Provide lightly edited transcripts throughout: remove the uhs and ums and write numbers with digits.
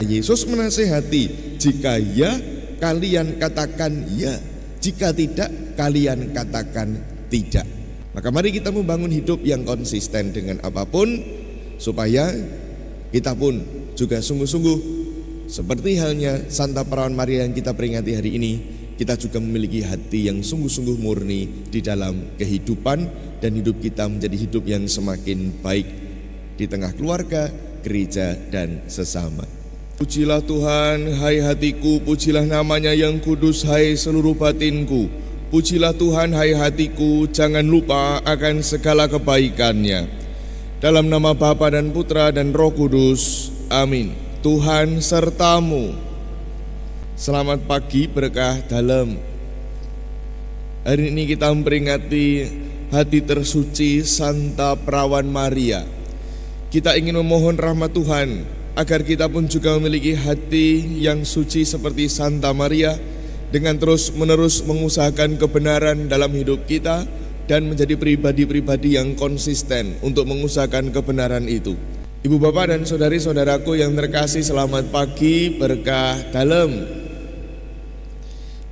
Yesus menasihati, jika ya kalian katakan ya, jika tidak kalian katakan tidak. Maka mari kita membangun hidup yang konsisten dengan apapun, supaya kita pun juga sungguh-sungguh seperti halnya Santa Perawan Maria yang kita peringati hari ini, kita juga memiliki hati yang sungguh-sungguh murni di dalam kehidupan, dan hidup kita menjadi hidup yang semakin baik di tengah keluarga, gereja, dan sesama. Pujilah Tuhan, hai hatiku, pujilah namanya yang kudus, hai seluruh batinku. Pujilah Tuhan, hai hatiku, jangan lupa akan segala kebaikannya. Dalam nama Bapa dan Putra dan Roh Kudus, amin. Tuhan sertamu. Selamat pagi, berkah dalam. Hari ini kita memperingati hati tersuci Santa Perawan Maria. Kita ingin memohon rahmat Tuhan agar kita pun juga memiliki hati yang suci seperti Santa Maria, dengan terus-menerus mengusahakan kebenaran dalam hidup kita dan menjadi pribadi-pribadi yang konsisten untuk mengusahakan kebenaran itu. Ibu bapak dan saudari-saudaraku yang terkasih, selamat pagi, berkah dalam.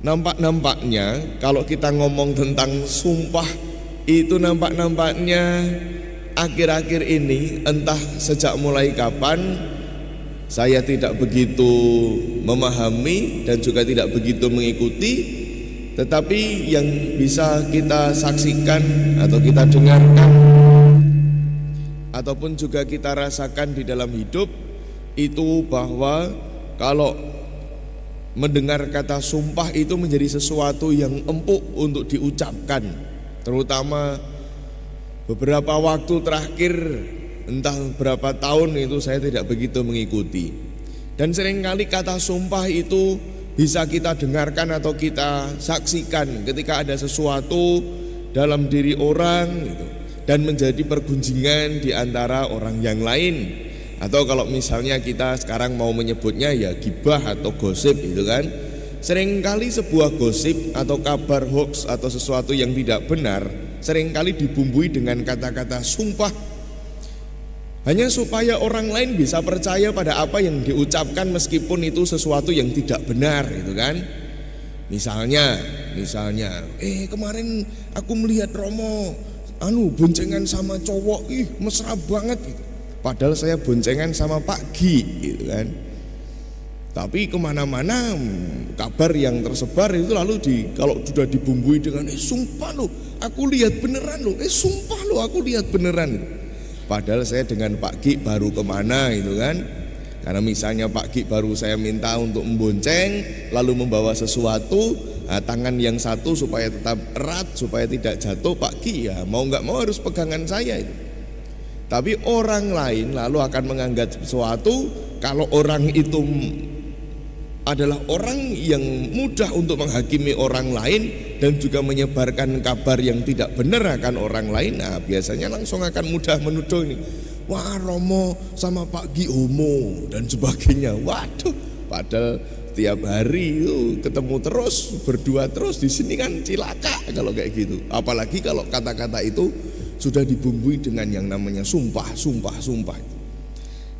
Nampak-nampaknya kalau kita ngomong tentang sumpah, itu nampak-nampaknya akhir-akhir ini, entah sejak mulai kapan, saya tidak begitu memahami dan juga tidak begitu mengikuti. Tetapi yang bisa kita saksikan atau kita dengarkan ataupun juga kita rasakan di dalam hidup itu, bahwa kalau mendengar kata sumpah itu menjadi sesuatu yang empuk untuk diucapkan. Terutama beberapa waktu terakhir, entah berapa tahun itu saya tidak begitu mengikuti. Dan seringkali kata sumpah itu bisa kita dengarkan atau kita saksikan ketika ada sesuatu dalam diri orang gitu, dan menjadi pergunjingan di antara orang yang lain. Atau kalau misalnya kita sekarang mau menyebutnya ya gibah atau gosip gitu kan. Seringkali sebuah gosip atau kabar hoax atau sesuatu yang tidak benar seringkali dibumbui dengan kata-kata sumpah, hanya supaya orang lain bisa percaya pada apa yang diucapkan meskipun itu sesuatu yang tidak benar gitu kan. Misalnya kemarin aku melihat Romo boncengan sama cowok, mesra banget gitu. Padahal saya boncengan sama Pak Gi gitu kan. Tapi kemana-mana kabar yang tersebar itu lalu kalau sudah dibumbui dengan sumpah lo, aku lihat beneran lo, sumpah lo, aku lihat beneran gitu. Padahal saya dengan Pak Gi baru kemana gitu kan. Karena misalnya Pak Gi baru saya minta untuk membonceng, lalu membawa sesuatu, tangan yang satu supaya tetap erat, supaya tidak jatuh, Pak Gi ya mau gak mau harus pegangan saya itu. Tapi orang lain lalu akan menganggap sesuatu, kalau orang itu adalah orang yang mudah untuk menghakimi orang lain dan juga menyebarkan kabar yang tidak benar akan orang lain, biasanya langsung akan mudah menuduh ini, wah Romo sama Pak Gi homo dan sebagainya. Waduh, padahal tiap hari ketemu terus, berdua terus, di sini kan cilaka kalau kayak gitu. Apalagi kalau kata-kata itu sudah dibumbui dengan yang namanya sumpah.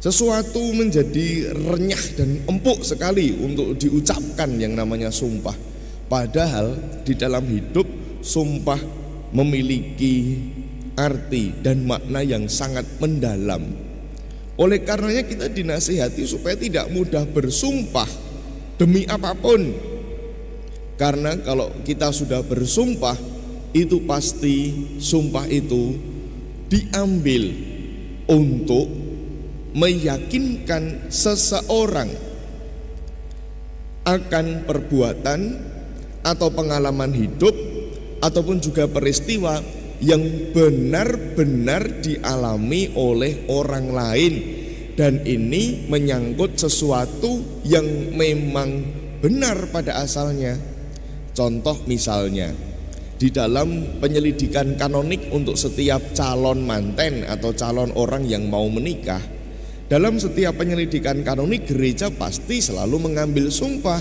Sesuatu menjadi renyah dan empuk sekali untuk diucapkan yang namanya sumpah. Padahal di dalam hidup sumpah memiliki arti dan makna yang sangat mendalam. Oleh karenanya kita dinasihati supaya tidak mudah bersumpah demi apapun. Karena kalau kita sudah bersumpah, itu pasti sumpah itu diambil untuk meyakinkan seseorang akan perbuatan atau pengalaman hidup ataupun juga peristiwa yang benar-benar dialami oleh orang lain, dan ini menyangkut sesuatu yang memang benar pada asalnya. Contoh misalnya di dalam penyelidikan kanonik untuk setiap calon manten atau calon orang yang mau menikah, dalam setiap penyelidikan kanonik gereja pasti selalu mengambil sumpah.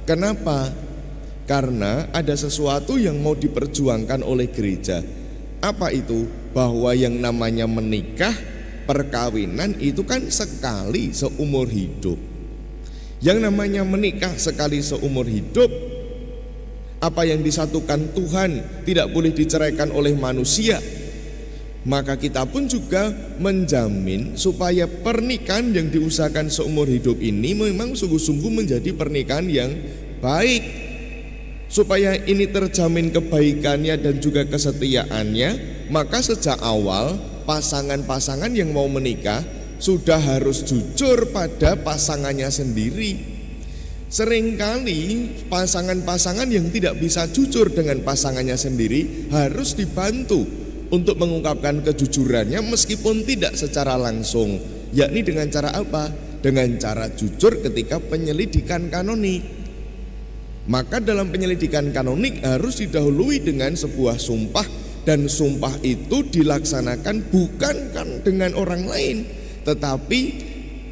Kenapa? Karena ada sesuatu yang mau diperjuangkan oleh gereja. Apa itu? Bahwa yang namanya menikah, perkawinan itu kan sekali seumur hidup. Yang namanya menikah sekali seumur hidup, apa yang disatukan Tuhan tidak boleh diceraikan oleh manusia. Maka kita pun juga menjamin supaya pernikahan yang diusahakan seumur hidup ini memang sungguh-sungguh menjadi pernikahan yang baik. Supaya ini terjamin kebaikannya dan juga kesetiaannya, maka sejak awal pasangan-pasangan yang mau menikah sudah harus jujur pada pasangannya sendiri. Seringkali pasangan-pasangan yang tidak bisa jujur dengan pasangannya sendiri harus dibantu untuk mengungkapkan kejujurannya meskipun tidak secara langsung. Yakni dengan cara apa? Dengan cara jujur ketika penyelidikan kanonik. Maka dalam penyelidikan kanonik harus didahului dengan sebuah sumpah, dan sumpah itu dilaksanakan bukan kan dengan orang lain, tetapi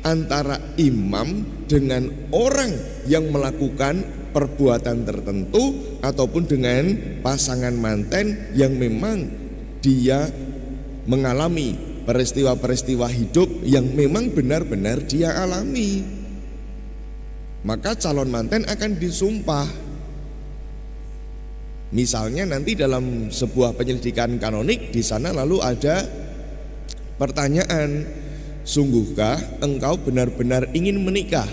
antara imam dengan orang yang melakukan perbuatan tertentu ataupun dengan pasangan manten yang memang dia mengalami peristiwa-peristiwa hidup yang memang benar-benar dia alami. Maka calon manten akan disumpah. Misalnya nanti dalam sebuah penyelidikan kanonik, di sana lalu ada pertanyaan, sungguhkah engkau benar-benar ingin menikah?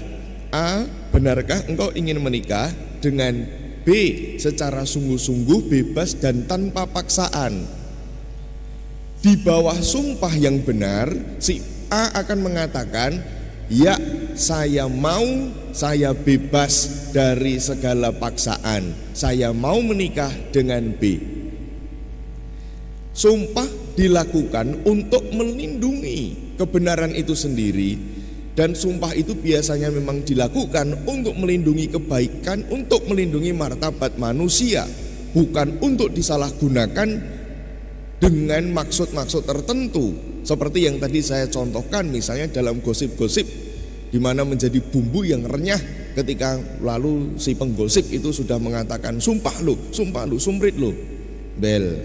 A, benarkah engkau ingin menikah? Dengan B, secara sungguh-sungguh, bebas dan tanpa paksaan. Di bawah sumpah yang benar, si A akan mengatakan, ya, saya mau, saya bebas dari segala paksaan, saya mau menikah dengan B. Sumpah dilakukan untuk melindungi kebenaran itu sendiri, dan sumpah itu biasanya memang dilakukan untuk melindungi kebaikan, untuk melindungi martabat manusia, bukan untuk disalahgunakan dengan maksud-maksud tertentu, seperti yang tadi saya contohkan misalnya dalam gosip-gosip, di mana menjadi bumbu yang renyah ketika lalu si penggosip itu sudah mengatakan sumpah lu, sumprit lu, bel,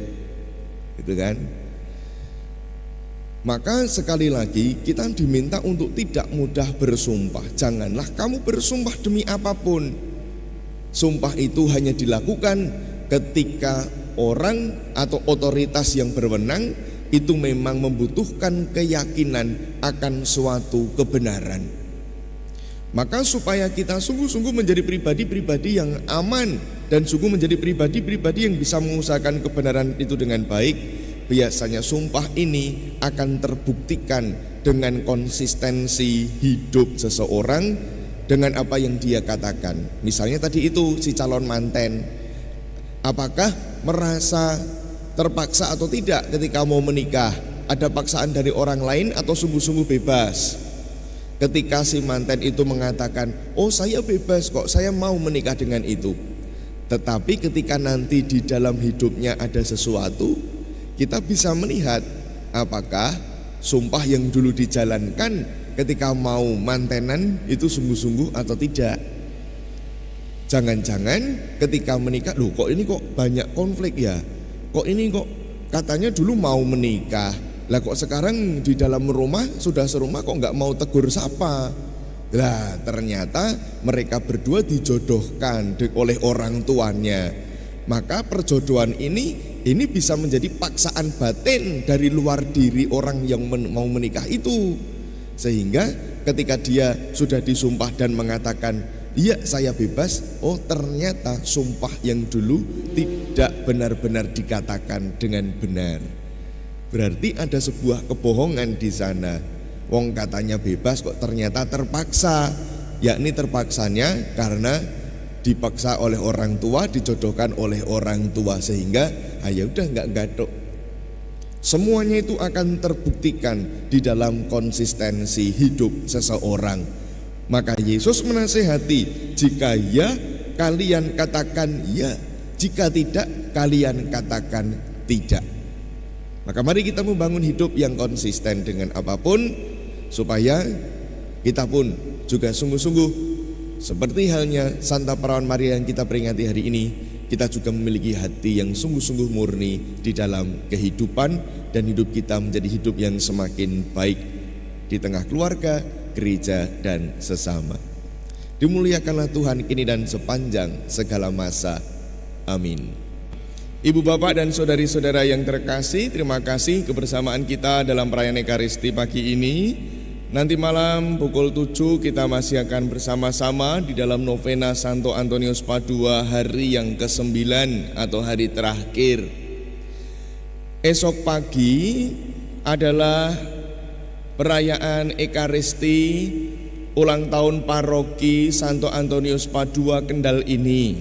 gitu kan? Maka sekali lagi kita diminta untuk tidak mudah bersumpah. Janganlah kamu bersumpah demi apapun. Sumpah itu hanya dilakukan ketika orang atau otoritas yang berwenang itu memang membutuhkan keyakinan akan suatu kebenaran. Maka supaya kita sungguh-sungguh menjadi pribadi-pribadi yang aman dan sungguh menjadi pribadi-pribadi yang bisa mengusahakan kebenaran itu dengan baik, biasanya sumpah ini akan terbuktikan dengan konsistensi hidup seseorang dengan apa yang dia katakan. Misalnya tadi itu si calon manten, apakah merasa terpaksa atau tidak ketika mau menikah? Ada paksaan dari orang lain atau sungguh-sungguh bebas? Ketika si manten itu mengatakan, oh saya bebas kok, saya mau menikah dengan itu. Tetapi ketika nanti di dalam hidupnya ada sesuatu, kita bisa melihat apakah sumpah yang dulu dijalankan ketika mau mantenan itu sungguh-sungguh atau tidak. Jangan-jangan ketika menikah, loh kok ini kok banyak konflik ya? Kok ini kok katanya dulu mau menikah, lah kok sekarang di dalam rumah sudah serumah kok nggak mau tegur sapa? Lah ternyata mereka berdua dijodohkan oleh orang tuanya. Maka perjodohan ini bisa menjadi paksaan batin dari luar diri orang yang mau menikah itu. Sehingga ketika dia sudah disumpah dan mengatakan, iya saya bebas, oh ternyata sumpah yang dulu tidak benar-benar dikatakan dengan benar. Berarti ada sebuah kebohongan di sana. Wong katanya bebas kok ternyata terpaksa. Yakni terpaksanya karena dipaksa oleh orang tua, dijodohkan oleh orang tua, sehingga ya udah nggak gaduh. Semuanya itu akan terbuktikan di dalam konsistensi hidup seseorang. Maka Yesus menasihati, jika ya kalian katakan ya, jika tidak kalian katakan tidak. Maka mari kita membangun hidup yang konsisten dengan apapun, supaya kita pun juga sungguh-sungguh seperti halnya Santa Perawan Maria yang kita peringati hari ini, kita juga memiliki hati yang sungguh-sungguh murni di dalam kehidupan, dan hidup kita menjadi hidup yang semakin baik di tengah keluarga, gereja, dan sesama. Dimuliakanlah Tuhan kini dan sepanjang segala masa. Amin. Ibu bapak dan saudari-saudara yang terkasih, terima kasih kebersamaan kita dalam perayaan Ekaristi pagi ini. Nanti malam pukul 7 kita masih akan bersama-sama di dalam novena Santo Antonius Padua hari yang ke-9 atau hari terakhir. Esok pagi adalah perayaan Ekaristi ulang tahun paroki Santo Antonius Padua Kendal ini.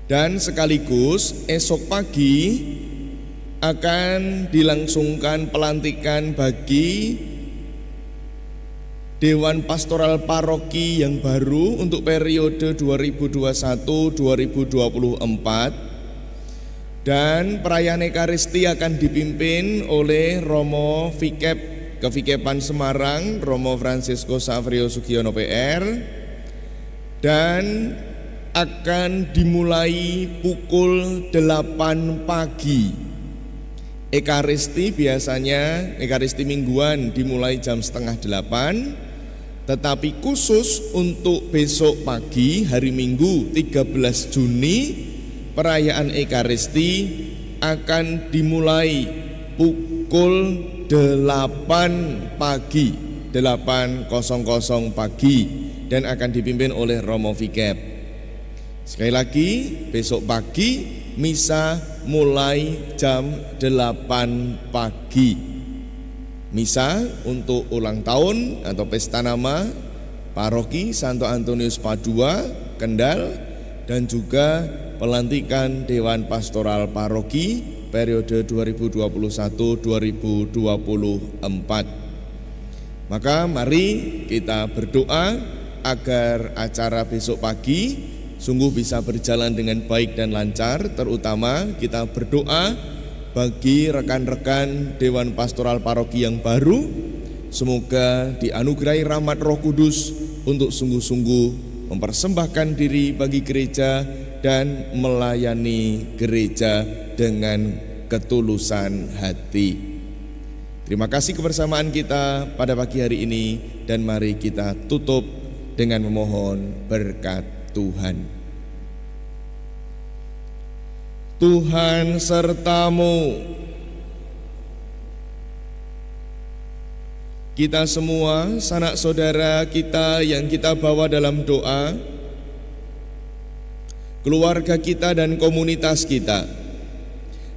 Dan sekaligus esok pagi akan dilangsungkan pelantikan bagi Dewan Pastoral Paroki yang baru untuk periode 2021-2024. Dan perayaan Ekaristi akan dipimpin oleh Romo Vikep Kevikepan Semarang, Romo Francisco Savrio Sugiono PR, dan akan dimulai pukul 8 pagi. Ekaristi biasanya, Ekaristi mingguan dimulai jam setengah 8. Tetapi khusus untuk besok pagi hari Minggu 13 Juni perayaan Ekaristi akan dimulai pukul 8 pagi, 8.00 pagi, dan akan dipimpin oleh Romo Vikep. Sekali lagi, besok pagi misa mulai jam 8 pagi. Misa untuk ulang tahun atau pesta nama paroki Santo Antonius Padua Kendal, dan juga pelantikan Dewan Pastoral Paroki periode 2021-2024. Maka mari kita berdoa agar acara besok pagi sungguh bisa berjalan dengan baik dan lancar. Terutama kita berdoa bagi rekan-rekan Dewan Pastoral Paroki yang baru, semoga dianugerahi rahmat Roh Kudus untuk sungguh-sungguh mempersembahkan diri bagi gereja dan melayani gereja dengan ketulusan hati. Terima kasih kebersamaan kita pada pagi hari ini, dan mari kita tutup dengan memohon berkat Tuhan. Tuhan sertamu. Kita semua, sanak saudara kita yang kita bawa dalam doa, keluarga kita dan komunitas kita,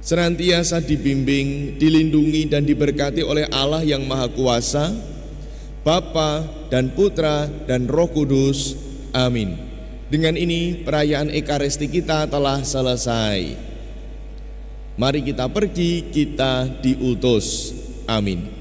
senantiasa dibimbing, dilindungi dan diberkati oleh Allah yang Maha Kuasa, Bapa dan Putra dan Roh Kudus. Amin. Dengan ini perayaan Ekaristi kita telah selesai. Mari kita pergi, kita diutus. Amin.